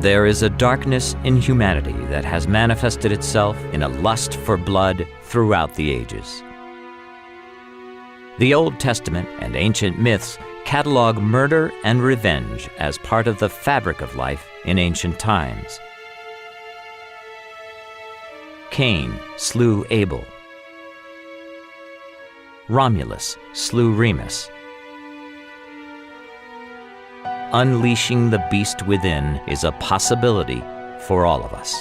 There is a darkness in humanity that has manifested itself in a lust for blood throughout the ages. The Old Testament and ancient myths catalog murder and revenge as part of the fabric of life in ancient times. Cain slew Abel. Romulus slew Remus. Unleashing the beast within is a possibility for all of us.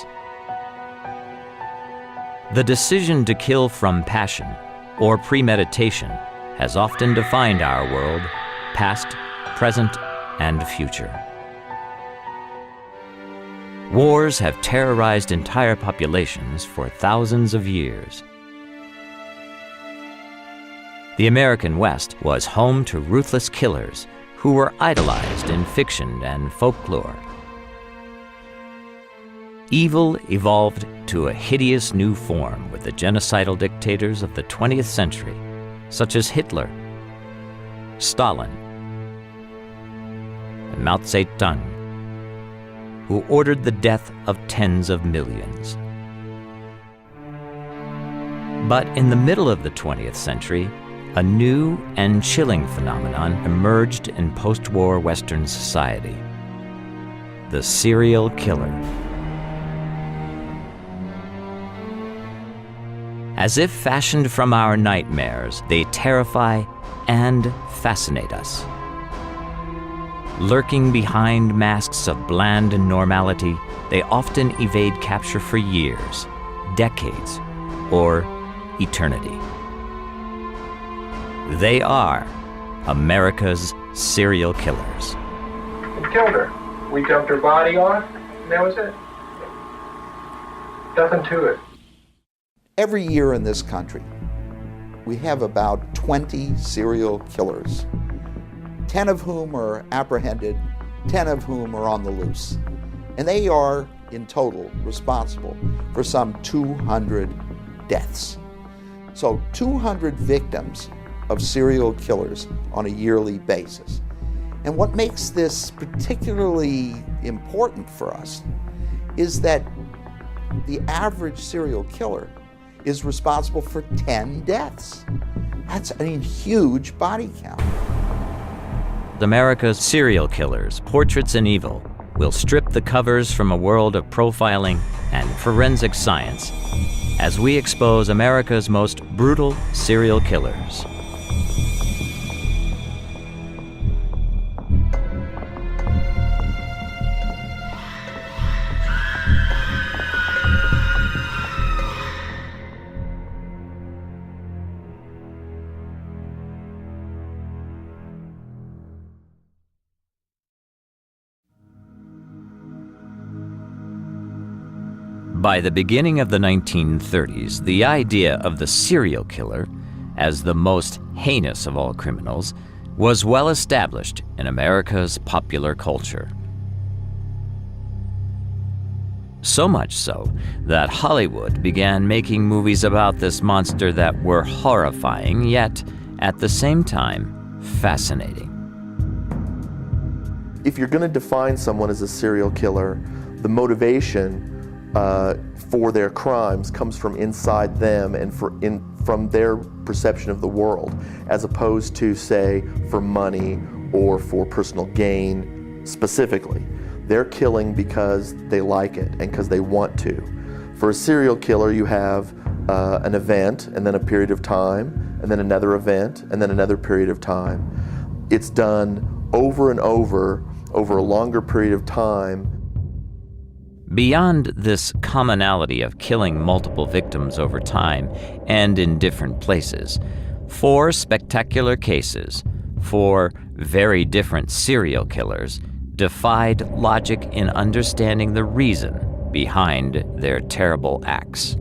The decision to kill from passion or premeditation has often defined our world, past, present, and future. Wars have terrorized entire populations for thousands of years. The American West was home to ruthless killers who were idolized in fiction and folklore. Evil evolved to a hideous new form with the genocidal dictators of the 20th century, such as Hitler, Stalin, and Mao Zedong, who ordered the death of tens of millions. But in the middle of the 20th century, a new and chilling phenomenon emerged in post-war Western society: the serial killer. As if fashioned from our nightmares, they terrify and fascinate us. Lurking behind masks of bland normality, they often evade capture for years, decades, or eternity. They are America's serial killers. We killed her. We dumped her body off, and that was it. Nothing to it. Every year in this country, we have about 20 serial killers, 10 of whom are apprehended, 10 of whom are on the loose. And they are, in total, responsible for some 200 deaths. So 200 victims of serial killers on a yearly basis. And what makes this particularly important for us is that the average serial killer is responsible for 10 deaths. That's a huge body count. America's Serial Killers, Portraits in Evil, will strip the covers from a world of profiling and forensic science as we expose America's most brutal serial killers. By the beginning of the 1930s, the idea of the serial killer as the most heinous of all criminals was well established in America's popular culture. So much so that Hollywood began making movies about this monster that were horrifying, yet at the same time fascinating. If you're going to define someone as a serial killer, the motivation for their crimes comes from inside them and from their perception of the world, as opposed to, say, for money or for personal gain specifically. They're killing because they like it and because they want to. For a serial killer, you have an event and then a period of time and then another event and then another period of time. It's done over and over a longer period of time. Beyond this commonality of killing multiple victims over time and in different places, 4 spectacular cases, 4 very different serial killers, defied logic in understanding the reason behind their terrible acts.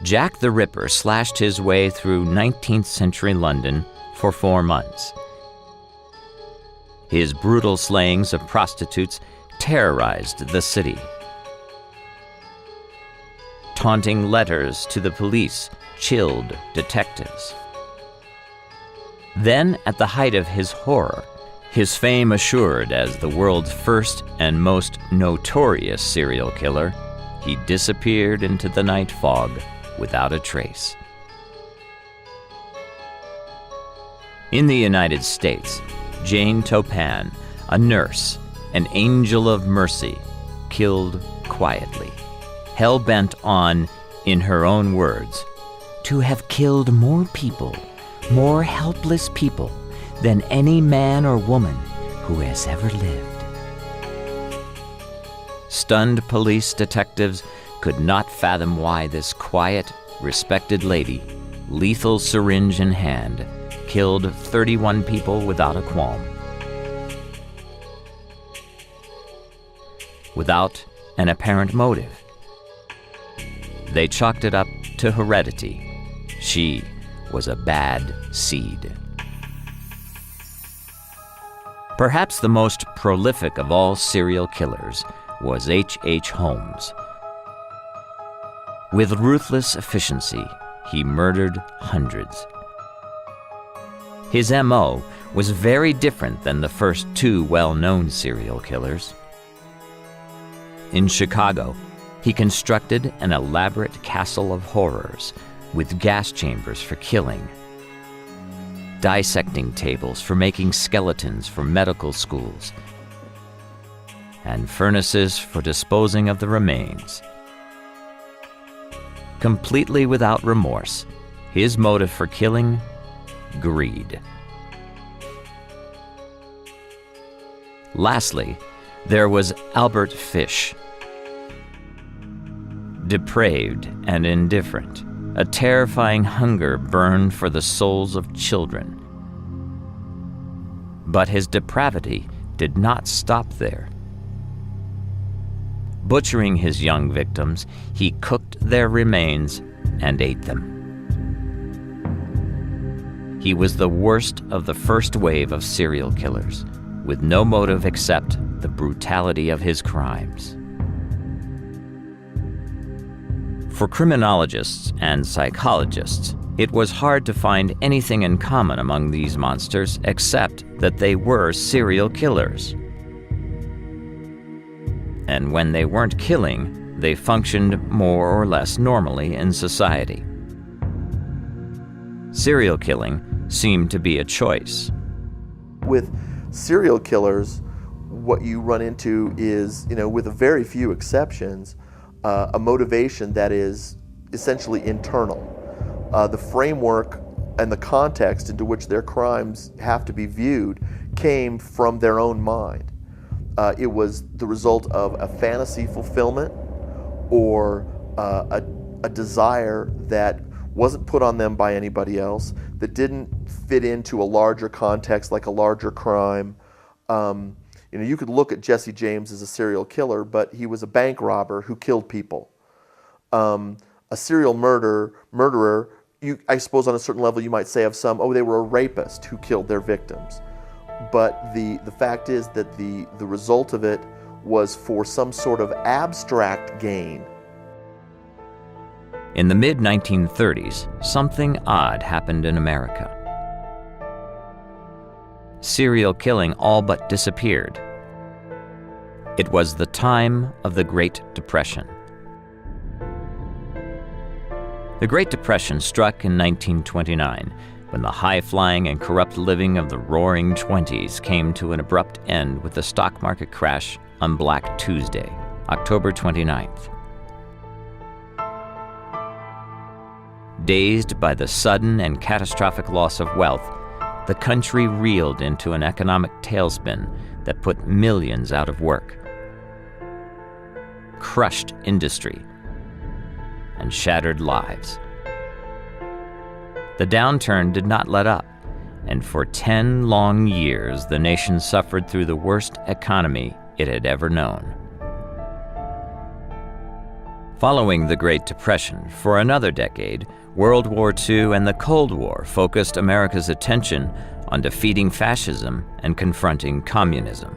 Jack the Ripper slashed his way through 19th century London for 4 months. His brutal slayings of prostitutes terrorized the city. Taunting letters to the police chilled detectives. Then, at the height of his horror, His fame assured as the world's first and most notorious serial killer, he disappeared into the night fog without a trace. In the United States, Jane Toppan, a nurse, an angel of mercy, killed quietly, hell-bent on, in her own words, to have killed more people, more helpless people, than any man or woman who has ever lived. Stunned police detectives could not fathom why this quiet, respected lady, lethal syringe in hand, killed 31 people without a qualm. Without an apparent motive. They chalked it up to heredity. She was a bad seed. Perhaps the most prolific of all serial killers was H.H. Holmes. With ruthless efficiency, he murdered hundreds. His M.O. was very different than the first two well-known serial killers. In Chicago, he constructed an elaborate castle of horrors with gas chambers for killing, dissecting tables for making skeletons for medical schools, and furnaces for disposing of the remains. Completely without remorse, his motive for killing: greed. Lastly, there was Albert Fish. Depraved and indifferent, a terrifying hunger burned for the souls of children. But his depravity did not stop there. Butchering his young victims, he cooked their remains and ate them. He was the worst of the first wave of serial killers, with no motive except the brutality of his crimes. For criminologists and psychologists, it was hard to find anything in common among these monsters except that they were serial killers. And when they weren't killing, they functioned more or less normally in society. Serial killing seemed to be a choice. With serial killers, what you run into is, with a very few exceptions, a motivation that is essentially internal. The framework and the context into which their crimes have to be viewed came from their own mind. It was the result of a fantasy fulfillment or a desire that wasn't put on them by anybody else, that didn't fit into a larger context like a larger crime. You could look at Jesse James as a serial killer, but he was a bank robber who killed people. A serial murderer, I suppose on a certain level you might say of some, they were a rapist who killed their victims. But the fact is that the result of it was for some sort of abstract gain. In the mid-1930s, something odd happened in America. Serial killing all but disappeared. It was the time of the Great Depression. The Great Depression struck in 1929, when the high-flying and corrupt living of the Roaring Twenties came to an abrupt end with the stock market crash on Black Tuesday, October 29th. Dazed by the sudden and catastrophic loss of wealth, the country reeled into an economic tailspin that put millions out of work, crushed industry, and shattered lives. The downturn did not let up, and for 10 long years the nation suffered through the worst economy it had ever known. Following the Great Depression, for another decade, World War II and the Cold War focused America's attention on defeating fascism and confronting communism.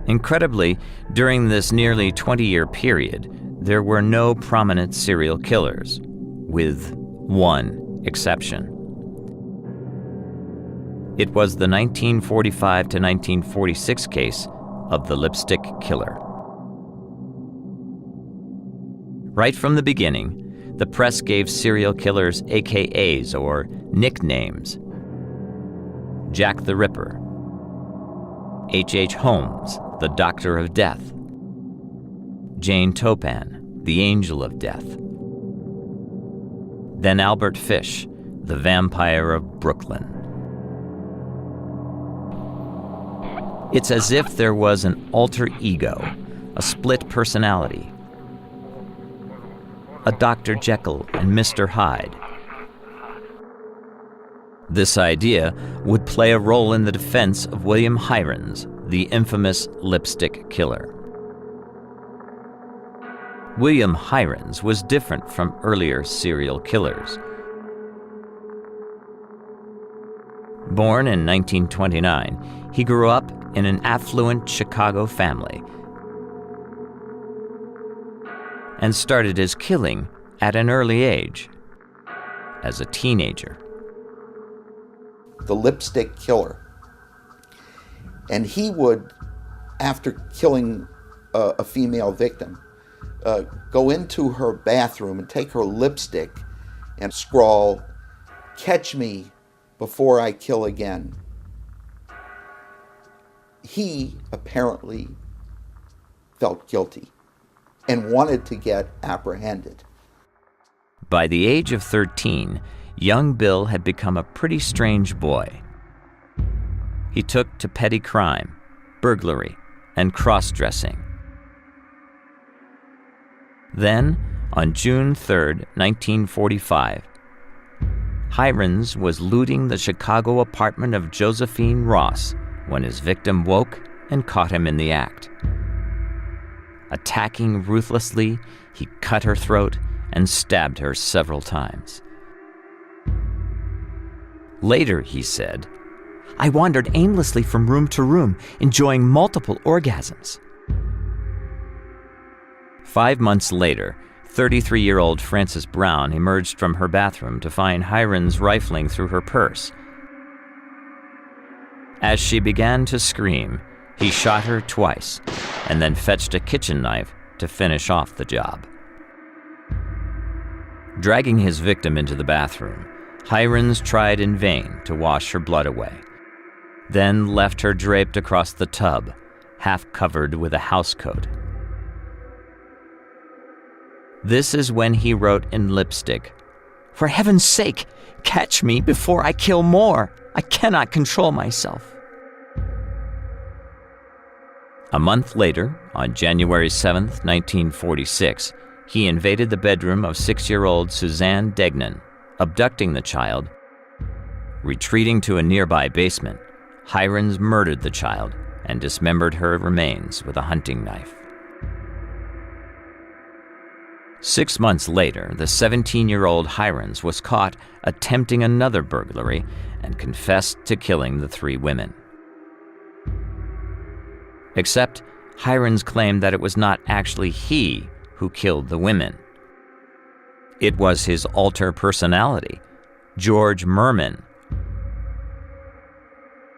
Incredibly, during this nearly 20-year period, there were no prominent serial killers, with one exception. It was the 1945 to 1946 case of the lipstick killer. Right from the beginning, the press gave serial killers AKAs, or nicknames. Jack the Ripper, H.H. Holmes, the Doctor of Death, Jane Toppan, the Angel of Death, then Albert Fish, the Vampire of Brooklyn. It's as if there was an alter ego, a split personality, a Dr. Jekyll and Mr. Hyde. This idea would play a role in the defense of William Hirons, the infamous lipstick killer. William Hirons was different from earlier serial killers. Born in 1929, he grew up in an affluent Chicago family and started his killing at an early age, as a teenager. The lipstick killer. And he would, after killing a female victim, go into her bathroom and take her lipstick and scrawl, "Catch me before I kill again." He apparently felt guilty and wanted to get apprehended. By the age of 13, young Bill had become a pretty strange boy. He took to petty crime, burglary, and cross-dressing. Then, on June 3, 1945, Hirons was looting the Chicago apartment of Josephine Ross when his victim woke and caught him in the act. Attacking ruthlessly, he cut her throat and stabbed her several times. Later, he said, "I wandered aimlessly from room to room, enjoying multiple orgasms." 5 months later, 33-year-old Frances Brown emerged from her bathroom to find Hirons rifling through her purse. As she began to scream, he shot her twice and then fetched a kitchen knife to finish off the job. Dragging his victim into the bathroom, Hirons tried in vain to wash her blood away, then left her draped across the tub, half covered with a housecoat. This is when he wrote in lipstick, "For heaven's sake, catch me before I kill more. I cannot control myself." A month later, on January 7, 1946, he invaded the bedroom of 6-year-old Suzanne Degnan, abducting the child. Retreating to a nearby basement, Hirons murdered the child and dismembered her remains with a hunting knife. 6 months later, the 17-year-old Hirons was caught attempting another burglary and confessed to killing the 3 women. Except, Hirons claimed that it was not actually he who killed the women. It was his alter personality, George Merman,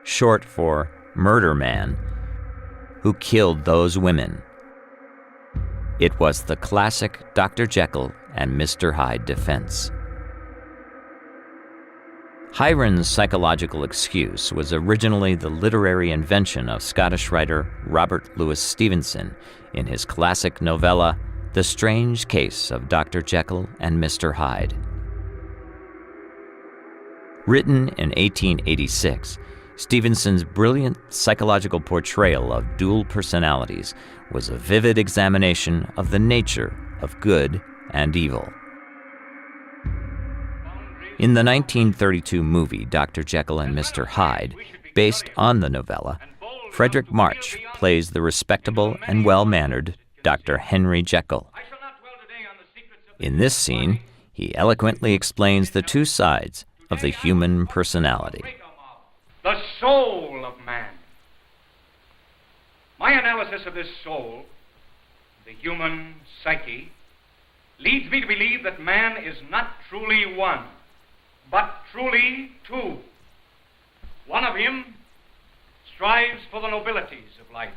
short for Murder Man, who killed those women. It was the classic Dr. Jekyll and Mr. Hyde defense. Hirons' psychological excuse was originally the literary invention of Scottish writer Robert Louis Stevenson in his classic novella, The Strange Case of Dr. Jekyll and Mr. Hyde. Written in 1886, Stevenson's brilliant psychological portrayal of dual personalities was a vivid examination of the nature of good and evil. In the 1932 movie Dr. Jekyll and Mr. Hyde, based on the novella, Frederick March plays the respectable and well-mannered Dr. Henry Jekyll. In this scene, he eloquently explains the two sides of the human personality. The soul of man. My analysis of this soul, the human psyche, leads me to believe that man is not truly one, but truly two. One of him strives for the nobilities of life.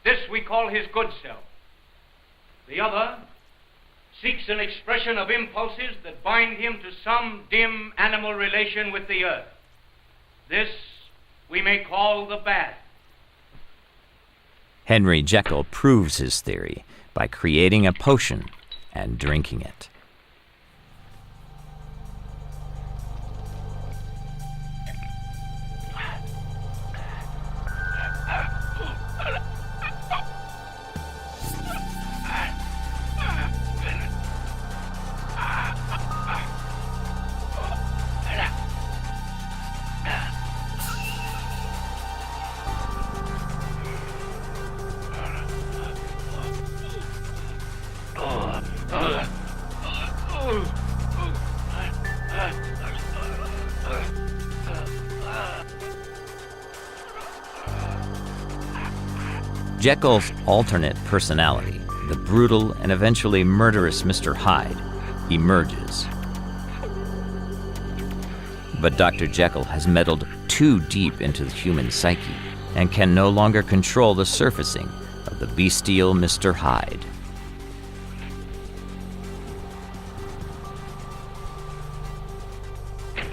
This we call his good self. The other seeks an expression of impulses that bind him to some dim animal relation with the earth. This we may call the bad. Henry Jekyll proves his theory by creating a potion and drinking it. Jekyll's alternate personality, the brutal and eventually murderous Mr. Hyde, emerges. But Dr. Jekyll has meddled too deep into the human psyche and can no longer control the surfacing of the bestial Mr. Hyde.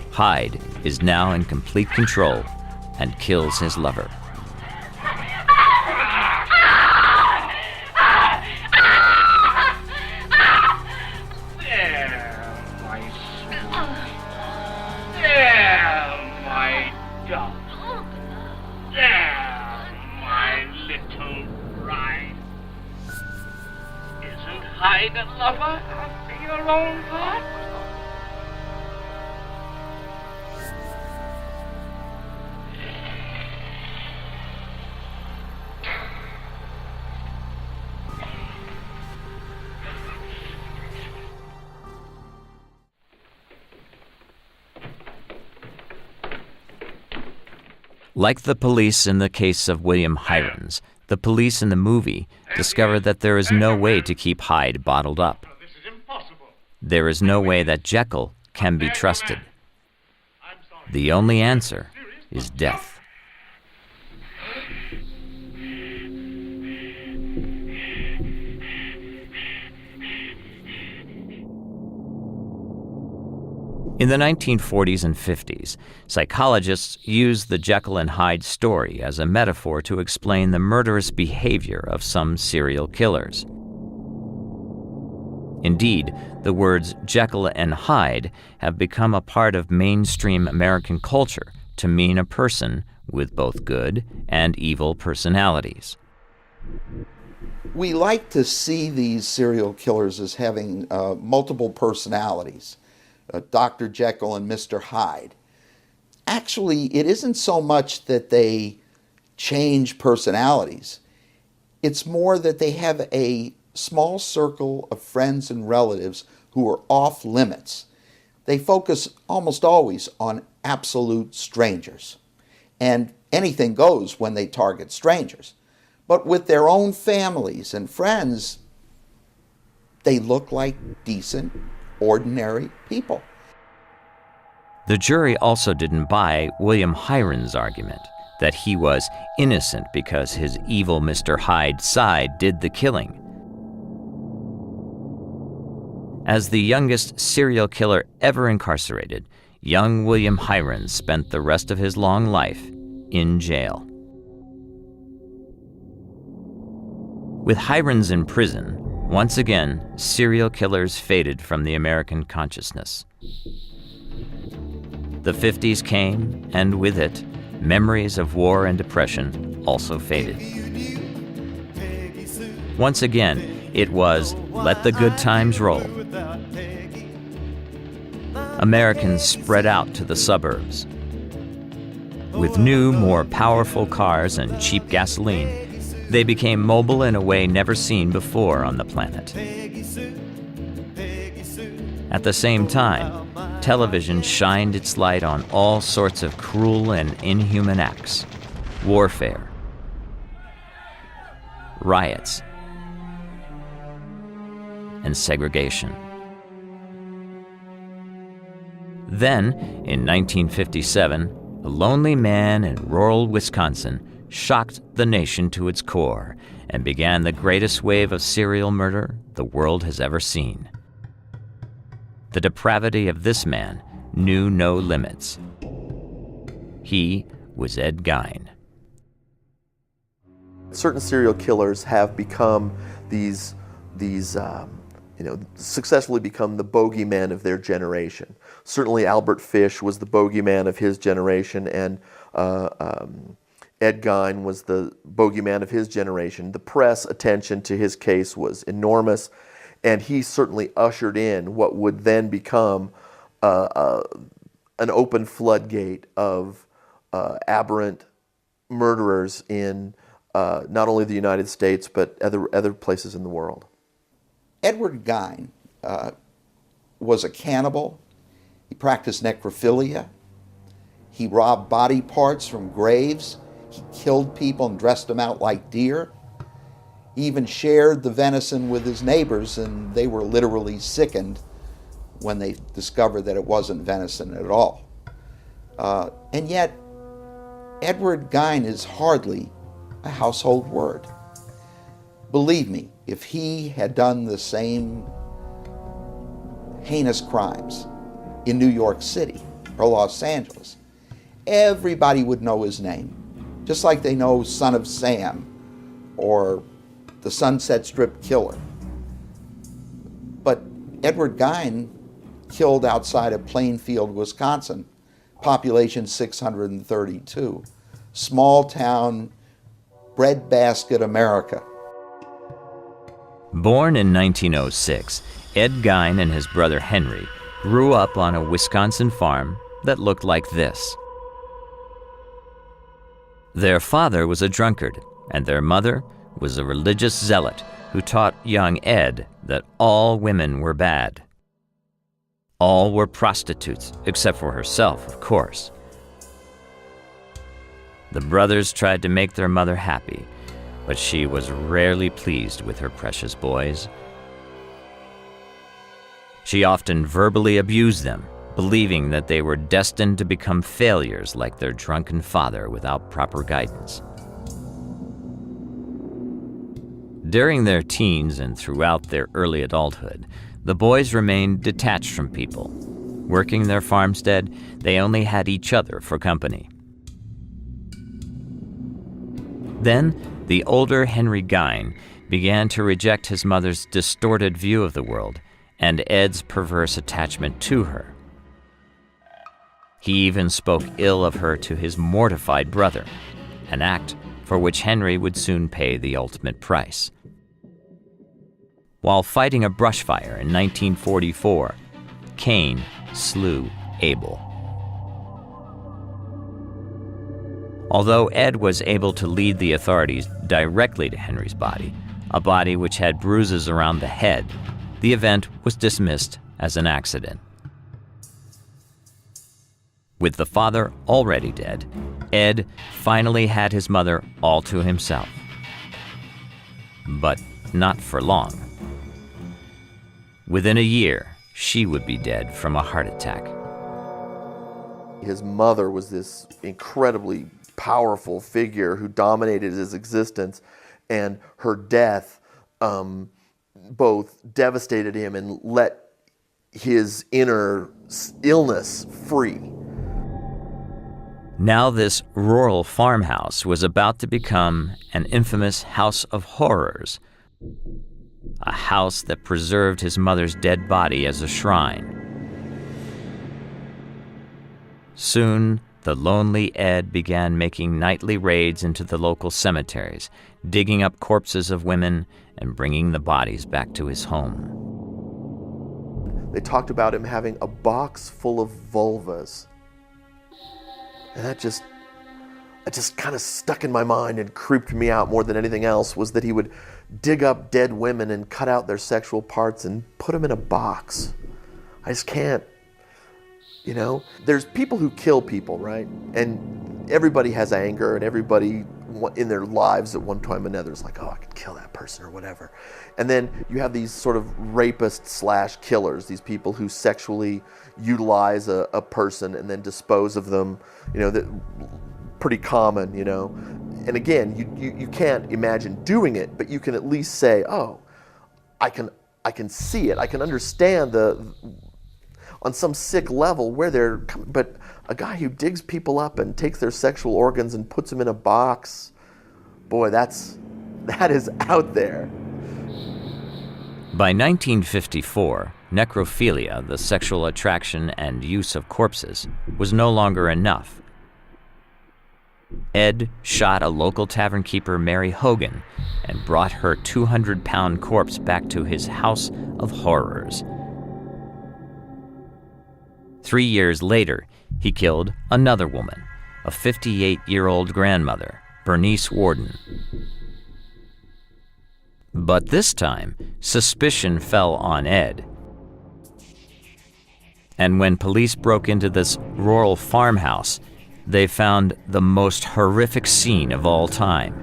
Hyde is now in complete control and kills his lover. Hyde a lover after your own heart? Like the police in the case of William Hirons, the police in the movie discover that there is no way to keep Hyde bottled up. This is impossible. There is no way that Jekyll can be trusted. The only answer is death. In the 1940s and 50s, psychologists used the Jekyll and Hyde story as a metaphor to explain the murderous behavior of some serial killers. Indeed, the words Jekyll and Hyde have become a part of mainstream American culture to mean a person with both good and evil personalities. We like to see these serial killers as having multiple personalities. Dr. Jekyll and Mr. Hyde. Actually, it isn't so much that they change personalities. It's more that they have a small circle of friends and relatives who are off limits. They focus almost always on absolute strangers. And anything goes when they target strangers. But with their own families and friends, they look like decent, ordinary people. The jury also didn't buy William Hirons' argument that he was innocent because his evil Mr. Hyde's side did the killing. As the youngest serial killer ever incarcerated, young William Hirons spent the rest of his long life in jail. With Hirons in prison, once again, serial killers faded from the American consciousness. The 50s came, and with it, memories of war and depression also faded. Once again, it was let the good times roll. Americans spread out to the suburbs. With new, more powerful cars and cheap gasoline, they became mobile in a way never seen before on the planet. At the same time, television shined its light on all sorts of cruel and inhuman acts, warfare, riots, and segregation. Then, in 1957, a a lonely man in rural Wisconsin shocked the nation to its core and began the greatest wave of serial murder the world has ever seen. The depravity of this man knew no limits. He was Ed Gein. Certain serial killers have become successfully become the bogeyman of their generation. Certainly Albert Fish was the bogeyman of his generation, and Ed Gein was the bogeyman of his generation. The press attention to his case was enormous, and he certainly ushered in what would then become an open floodgate of aberrant murderers in not only the United States, but other places in the world. Edward Gein was a cannibal. He practiced necrophilia. He robbed body parts from graves. He killed people and dressed them out like deer. He even shared the venison with his neighbors, and they were literally sickened when they discovered that it wasn't venison at all. And yet, Edward Gein is hardly a household word. Believe me, if he had done the same heinous crimes in New York City or Los Angeles, everybody would know his name, just like they know Son of Sam or the Sunset Strip Killer. But Edward Gein killed outside of Plainfield, Wisconsin, population 632, small town, breadbasket America. Born in 1906, Ed Gein and his brother Henry grew up on a Wisconsin farm that looked like this. Their father was a drunkard, and their mother was a religious zealot who taught young Ed that all women were bad. All were prostitutes, except for herself, of course. The brothers tried to make their mother happy, but she was rarely pleased with her precious boys. She often verbally abused them, believing that they were destined to become failures like their drunken father without proper guidance. During their teens and throughout their early adulthood, the boys remained detached from people. Working their farmstead, they only had each other for company. Then, the older Henry Gein began to reject his mother's distorted view of the world and Ed's perverse attachment to her. He even spoke ill of her to his mortified brother, an act for which Henry would soon pay the ultimate price. While fighting a brush fire in 1944, Cain slew Abel. Although Ed was able to lead the authorities directly to Henry's body, a body which had bruises around the head, the event was dismissed as an accident. With the father already dead, Ed finally had his mother all to himself. But not for long. Within a year, she would be dead from a heart attack. His mother was this incredibly powerful figure who dominated his existence, and her death both devastated him and let his inner illness free. Now this rural farmhouse was about to become an infamous house of horrors, a house that preserved his mother's dead body as a shrine. Soon, the lonely Ed began making nightly raids into the local cemeteries, digging up corpses of women and bringing the bodies back to his home. They talked about him having a box full of vulvas. And that just kind of stuck in my mind and creeped me out more than anything else, was that he would dig up dead women and cut out their sexual parts and put them in a box. I just can't You know, there's people who kill people, right? And everybody has anger, and everybody in their lives at one time or another is like, oh, I could kill that person or whatever. And then you have these sort of rapists / killers, these people who sexually utilize a person and then dispose of them, you know, that pretty common, you know. And again, you can't imagine doing it, but you can at least say, oh, I can see it. I can understand on some sick level where they're coming. But a guy who digs people up and takes their sexual organs and puts them in a box, boy, that is out there. By 1954, necrophilia, the sexual attraction and use of corpses, was no longer enough. Ed shot a local tavern keeper, Mary Hogan, and brought her 200-pound corpse back to his house of horrors. 3 years later, he killed another woman, a 58-year-old grandmother, Bernice Warden. But this time, suspicion fell on Ed. And when police broke into this rural farmhouse, they found the most horrific scene of all time.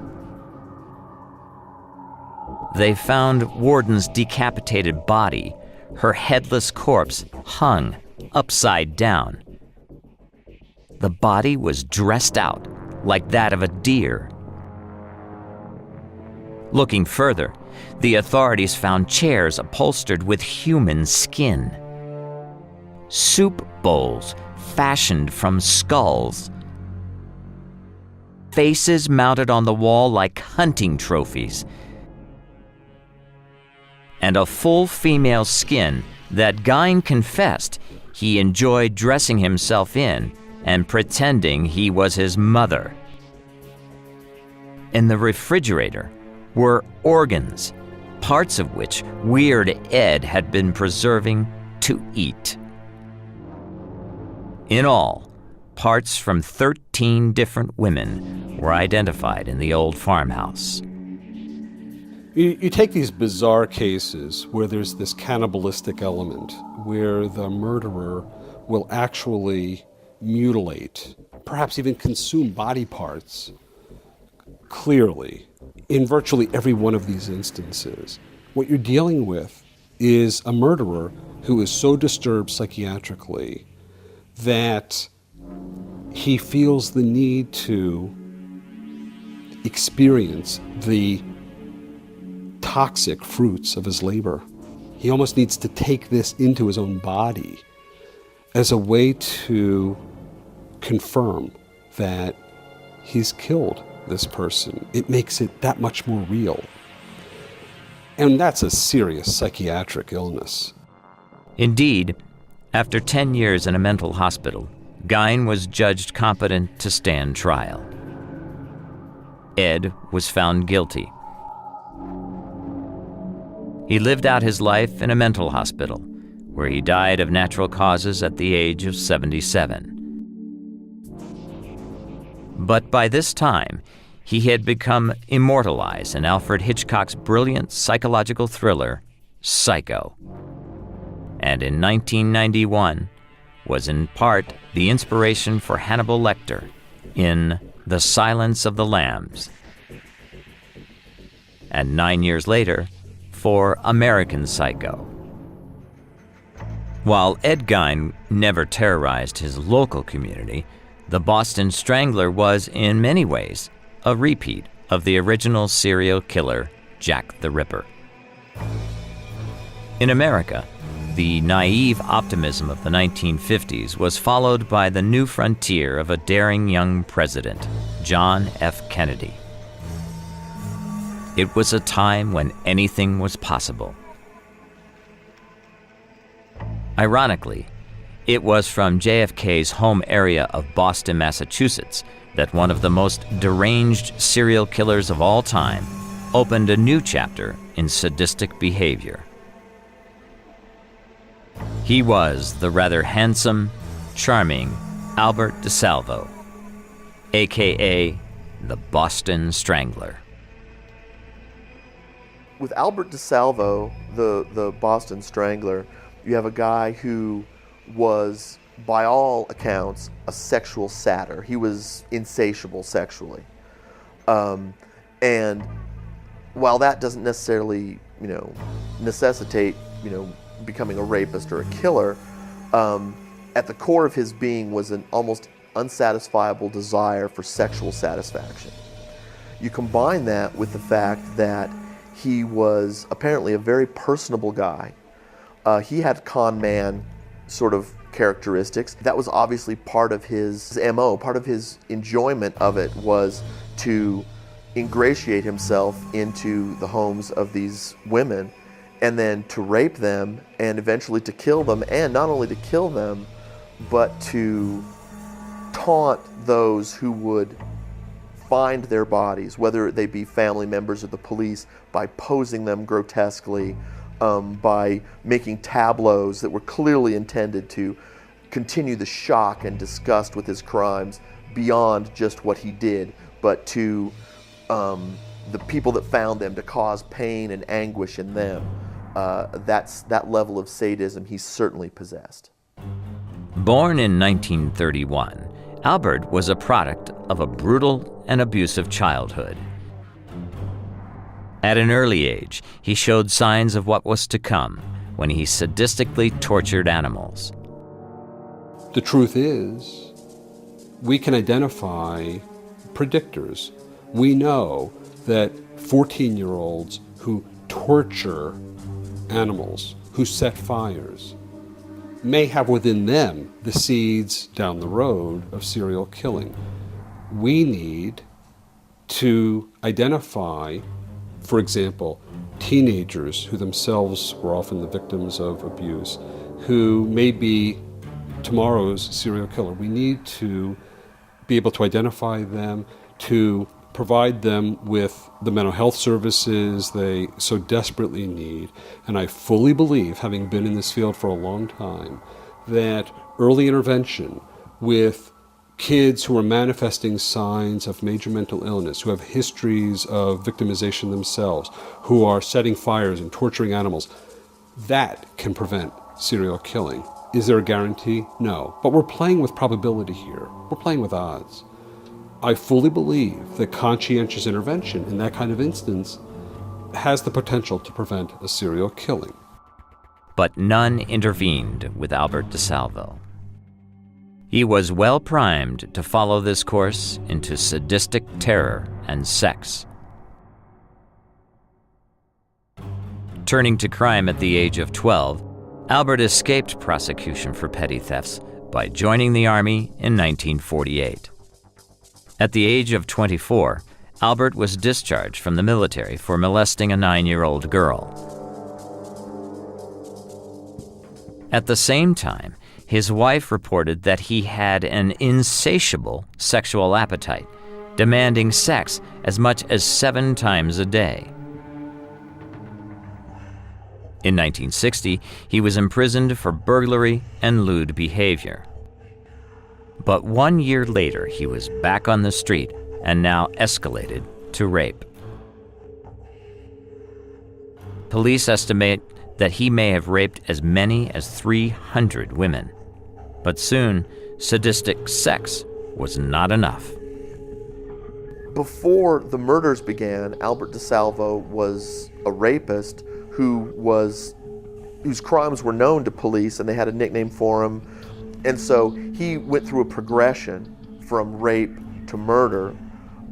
They found Warden's decapitated body, her headless corpse hung upside down. The body was dressed out like that of a deer. Looking further, the authorities found chairs upholstered with human skin, soup bowls fashioned from skulls, faces mounted on the wall like hunting trophies, and a full female skin that Gein confessed he enjoyed dressing himself in and pretending he was his mother. In the refrigerator were organs, parts of which Weird Ed had been preserving to eat. In all, parts from 13 different women were identified in the old farmhouse. You take these bizarre cases where there's this cannibalistic element, where the murderer will actually mutilate, perhaps even consume body parts. Clearly, in virtually every one of these instances, what you're dealing with is a murderer who is so disturbed psychiatrically that he feels the need to experience the toxic fruits of his labor. He almost needs to take this into his own body as a way to confirm that he's killed this person. It makes it that much more real. And that's a serious psychiatric illness. Indeed, after 10 years in a mental hospital, Gein was judged competent to stand trial. Ed was found guilty. He lived out his life in a mental hospital, where he died of natural causes at the age of 77. But by this time, he had become immortalized in Alfred Hitchcock's brilliant psychological thriller, Psycho. And in 1991, was in part the inspiration for Hannibal Lecter in The Silence of the Lambs. And 9 years later, for American Psycho. While Ed Gein never terrorized his local community, the Boston Strangler was, in many ways, a repeat of the original serial killer, Jack the Ripper. In America, the naive optimism of the 1950s was followed by the new frontier of a daring young president, John F. Kennedy. It was a time when anything was possible. Ironically, it was from JFK's home area of Boston, Massachusetts, that one of the most deranged serial killers of all time opened a new chapter in sadistic behavior. He was the rather handsome, charming Albert DeSalvo, a.k.a. the Boston Strangler. With Albert DeSalvo, the Boston Strangler, you have a guy who was by all accounts, a sexual satyr. He was insatiable sexually. And while that doesn't necessarily, necessitate, becoming a rapist or a killer, at the core of his being was an almost unsatisfiable desire for sexual satisfaction. You combine that with the fact that he was apparently a very personable guy. He had con man sort of characteristics. That was obviously part of his MO. Part of his enjoyment of it was to ingratiate himself into the homes of these women and then to rape them and eventually to kill them, and not only to kill them, but to taunt those who would find their bodies, whether they be family members or the police, by posing them grotesquely, by making tableaus that were clearly intended to continue the shock and disgust with his crimes beyond just what he did, but to the people that found them, to cause pain and anguish in them. That level of sadism he certainly possessed. Born in 1931, Albert was a product of a brutal and abusive childhood. At an early age, he showed signs of what was to come when he sadistically tortured animals. The truth is, we can identify predictors. We know that 14-year-olds who torture animals, who set fires, may have within them the seeds down the road of serial killing. We need to identify, for example, teenagers who themselves were often the victims of abuse, who may be tomorrow's serial killer. We need to be able to identify them, to provide them with the mental health services they so desperately need. And I fully believe, having been in this field for a long time, that early intervention with kids who are manifesting signs of major mental illness, who have histories of victimization themselves, who are setting fires and torturing animals, that can prevent serial killing. Is there a guarantee? No. But we're playing with probability here. We're playing with odds. I fully believe that conscientious intervention in that kind of instance has the potential to prevent a serial killing. But none intervened with Albert DeSalvo. He was well primed to follow this course into sadistic terror and sex. Turning to crime at the age of 12, Albert escaped prosecution for petty thefts by joining the Army in 1948. At the age of 24, Albert was discharged from the military for molesting a 9-year-old girl. At the same time, his wife reported that he had an insatiable sexual appetite, demanding sex as much as 7 times a day. In 1960, he was imprisoned for burglary and lewd behavior. But 1 year later, he was back on the street and now escalated to rape. Police estimate that he may have raped as many as 300 women. But soon, sadistic sex was not enough. Before the murders began, Albert DeSalvo was a rapist whose crimes were known to police, and they had a nickname for him. And so he went through a progression from rape to murder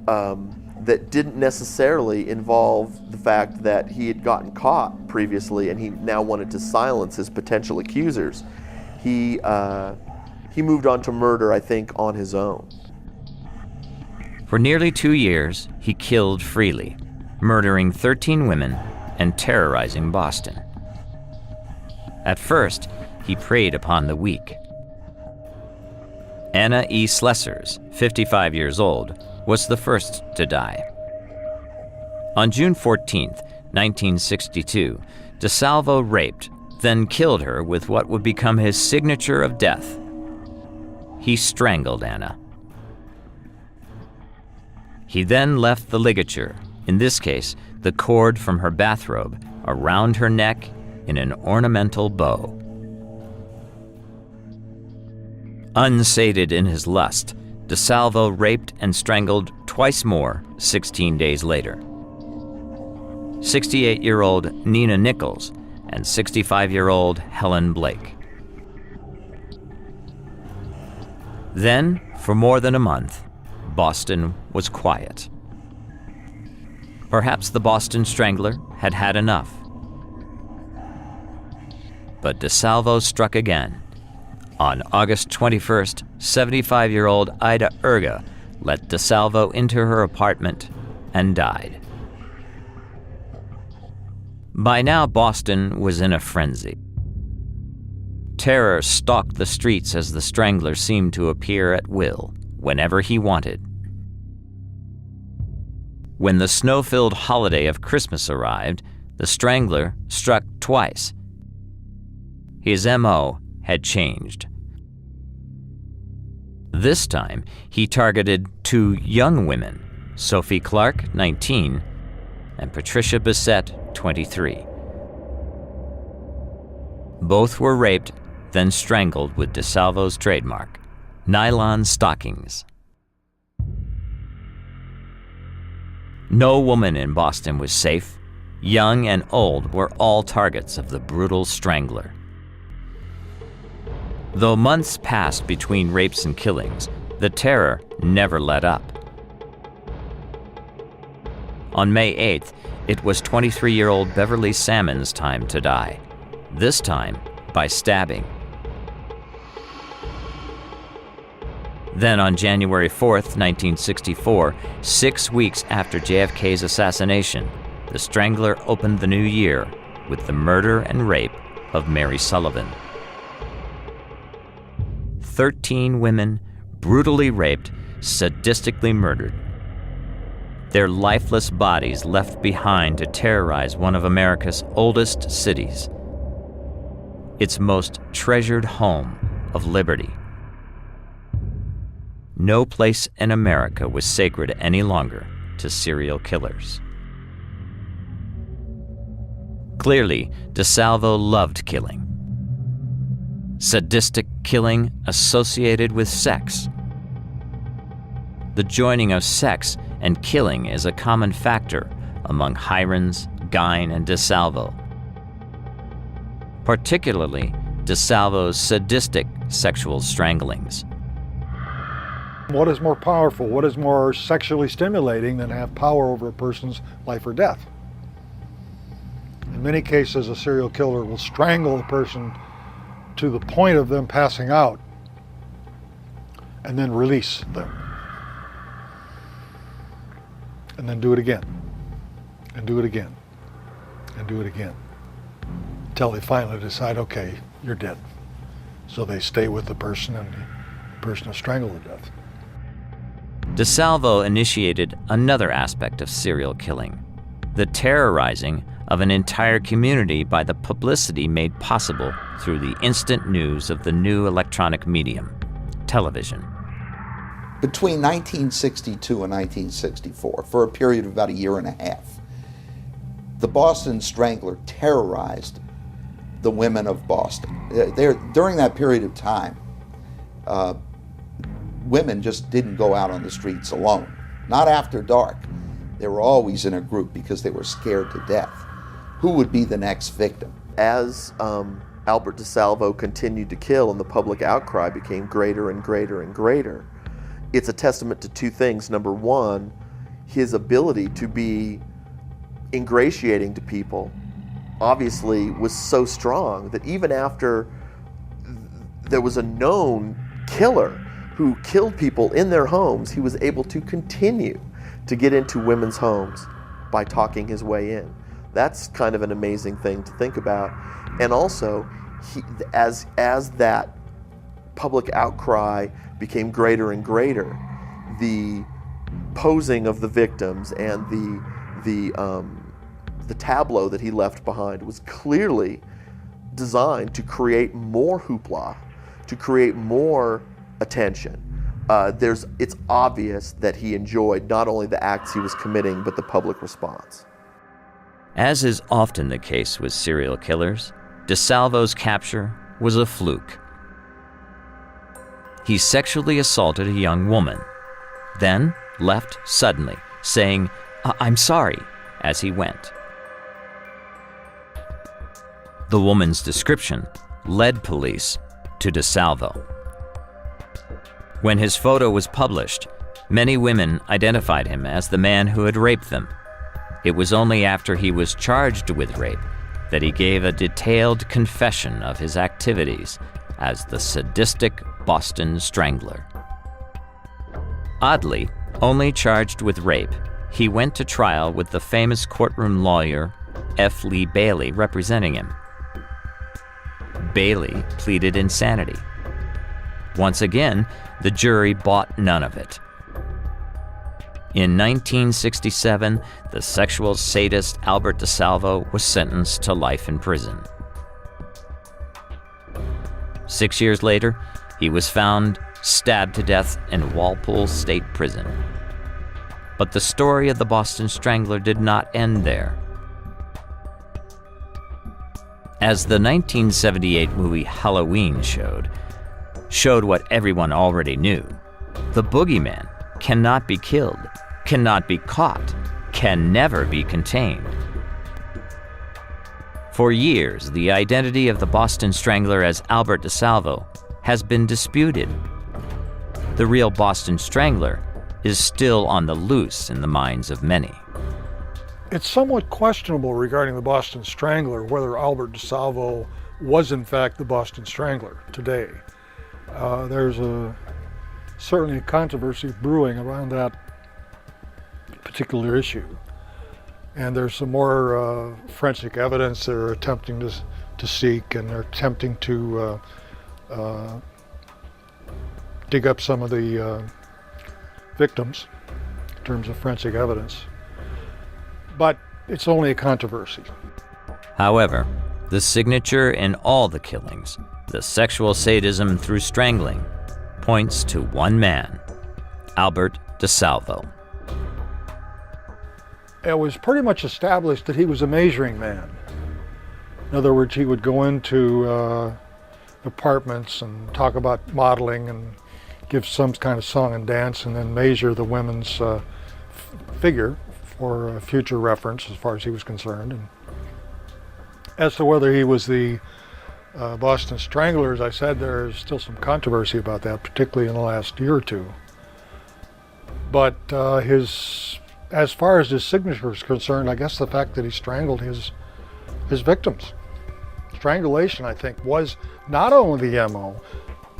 that didn't necessarily involve the fact that he had gotten caught previously and he now wanted to silence his potential accusers. He moved on to murder, I think, on his own. For nearly 2 years, he killed freely, murdering 13 women and terrorizing Boston. At first, he preyed upon the weak. Anna E. Slessers, 55 years old, was the first to die. On June 14, 1962, DeSalvo raped, then killed her with what would become his signature of death. He strangled Anna. He then left the ligature, in this case, the cord from her bathrobe, around her neck in an ornamental bow. Unsated in his lust, DeSalvo raped and strangled twice more 16 days later. 68-year-old Nina Nichols and 65-year-old Helen Blake. Then, for more than a month, Boston was quiet. Perhaps the Boston Strangler had had enough. But DeSalvo struck again. On August 21st, 75-year-old Ida Erga let DeSalvo into her apartment and died. By now, Boston was in a frenzy. Terror stalked the streets as the Strangler seemed to appear at will, whenever he wanted. When the snow-filled holiday of Christmas arrived, the Strangler struck twice. His M.O. had changed. This time, he targeted two young women, Sophie Clark, 19, and Patricia Bissett, 23. Both were raped, then strangled with DeSalvo's trademark, nylon stockings. No woman in Boston was safe. Young and old were all targets of the brutal Strangler. Though months passed between rapes and killings, the terror never let up. On May 8th, it was 23-year-old Beverly Salmon's time to die, this time by stabbing. Then on January 4th, 1964, 6 weeks after JFK's assassination, the Strangler opened the new year with the murder and rape of Mary Sullivan. 13 women brutally raped, sadistically murdered. Their lifeless bodies left behind to terrorize one of America's oldest cities, its most treasured home of liberty. No place in America was sacred any longer to serial killers. Clearly, DeSalvo loved killing. Sadistic killing associated with sex. The joining of sex and killing is a common factor among Hirons, Gein, and DeSalvo. Particularly DeSalvo's sadistic sexual stranglings. What is more powerful, what is more sexually stimulating than to have power over a person's life or death? In many cases, a serial killer will strangle a person to the point of them passing out and then release them. And then do it again, and do it again, and do it again, until they finally decide, okay, you're dead. So they stay with the person and the person is strangled to death. DeSalvo initiated another aspect of serial killing, the terrorizing of an entire community by the publicity made possible through the instant news of the new electronic medium, television. Between 1962 and 1964, for a period of about a year and a half, the Boston Strangler terrorized the women of Boston. During that period of time, women just didn't go out on the streets alone. Not after dark. They were always in a group because they were scared to death. Who would be the next victim? As Albert DeSalvo continued to kill and the public outcry became greater and greater and greater, it's a testament to two things. Number one, his ability to be ingratiating to people obviously was so strong that even after there was a known killer who killed people in their homes, he was able to continue to get into women's homes by talking his way in. That's kind of an amazing thing to think about. And also, as that public outcry became greater and greater, the posing of the victims and the tableau that he left behind was clearly designed to create more hoopla, to create more attention. It's obvious that he enjoyed not only the acts he was committing, but the public response. As is often the case with serial killers, DeSalvo's capture was a fluke. he sexually assaulted a young woman, then left suddenly, saying, "I'm sorry," as he went. The woman's description led police to DeSalvo. When his photo was published, many women identified him as the man who had raped them. It was only after he was charged with rape that he gave a detailed confession of his activities as the sadistic Boston Strangler. Oddly, only charged with rape, he went to trial with the famous courtroom lawyer F. Lee Bailey representing him. Bailey pleaded insanity. Once again, the jury bought none of it. In 1967, the sexual sadist Albert DeSalvo was sentenced to life in prison. 6 years later, he was found stabbed to death in Walpole State Prison. But the story of the Boston Strangler did not end there. As the 1978 movie Halloween showed what everyone already knew. The boogeyman cannot be killed, cannot be caught, can never be contained. For years, the identity of the Boston Strangler as Albert DeSalvo has been disputed. The real Boston Strangler is still on the loose in the minds of many. It's somewhat questionable regarding the Boston Strangler whether Albert DeSalvo was in fact the Boston Strangler today. There's certainly a controversy brewing around that particular issue. And there's some more forensic evidence they're attempting to seek, and they're attempting to dig up some of the victims in terms of forensic evidence. But it's only a controversy. However, the signature in all the killings, the sexual sadism through strangling, points to one man, Albert DeSalvo. It was pretty much established that he was a measuring man. In other words, he would go into apartments and talk about modeling and give some kind of song and dance, and then measure the women's figure for future reference as far as he was concerned. And as to whether he was the Boston Strangler, as I said, there's still some controversy about that, particularly in the last year or two. But as far as his signature is concerned, I guess the fact that he strangled his victims. Strangulation, I think, was not only the MO,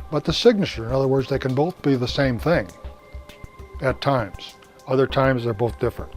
but the signature. In other words, they can both be the same thing at times. Other times, they're both different.